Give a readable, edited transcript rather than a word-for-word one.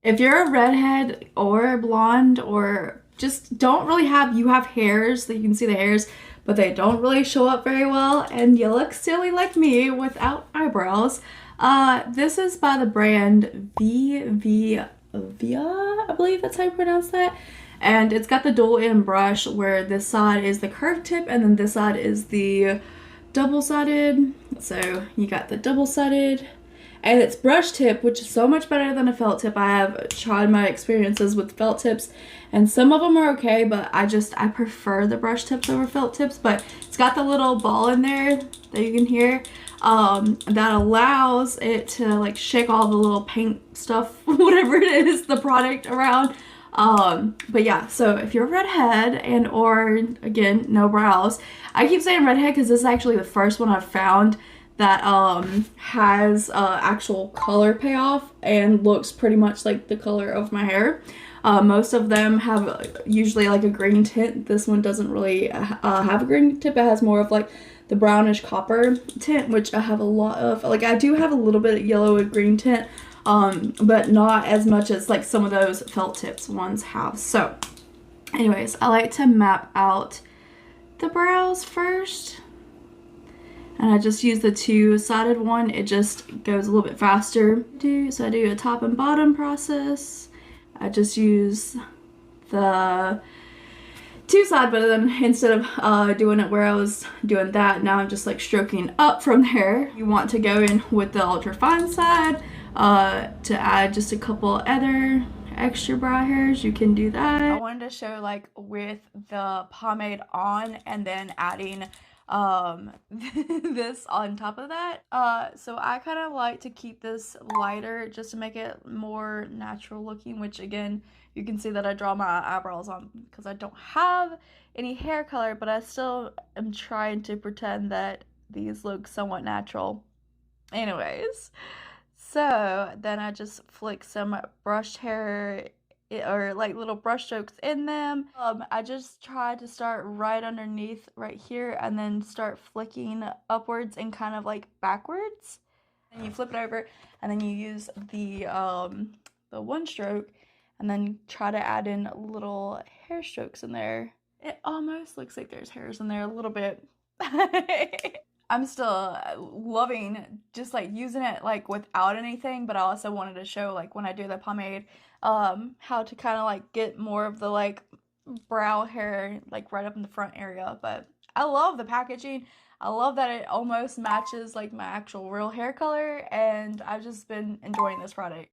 If you're a redhead or a blonde or just don't really have, you have hairs that you can see the hairs, but they don't really show up very well, and you look silly like me without eyebrows. This is by the brand Vevivia, I believe that's how you pronounce that. And it's got the dual end brush where this side is the curved tip and then this side is the double-sided. So you got the double-sided and it's brush tip, which is so much better than a felt tip. I have tried my experiences with felt tips and some of them are okay, but I prefer the brush tips over felt tips. But it's got the little ball in there that you can hear, that allows it to like shake all the little paint stuff, whatever it is, the product around. But yeah, so if you're a redhead and or again no brows, I keep saying redhead because this is actually the first one I've found that has actual color payoff and looks pretty much like the color of my hair. Most of them have usually like a green tint. This one doesn't really have a green tint. It has more of like the brownish copper tint, which I have a lot of. Like I do have a little bit of yellow and green tint, but not as much as like some of those felt tips ones have. So anyways, I like to map out the brows first. And I just use the two-sided one. It just goes a little bit faster. So I do a top and bottom process. I just use the two-side, but then instead of doing it where I was doing that, now I'm just like stroking up from there. You want to go in with the ultra fine side to add just a couple other extra brow hairs. You can do that. I wanted to show like with the pomade on and then adding this on top of that. So I kind of like to keep this lighter just to make it more natural looking, which again, you can see that I draw my eyebrows on because I don't have any hair color, but I still am trying to pretend that these look somewhat natural. Anyways, so then I just flick some brushed hair or like little brush strokes in them. I just try to start right underneath right here and then start flicking upwards and kind of like backwards. And you flip it over and then you use the one stroke and then try to add in little hair strokes in there. It almost looks like there's hairs in there a little bit. I'm still loving just like using it like without anything, but I also wanted to show like when I do the pomade, how to kind of like get more of the like brow hair like right up in the front area. But I love the packaging. I love that it almost matches like my actual real hair color, and I've just been enjoying this product.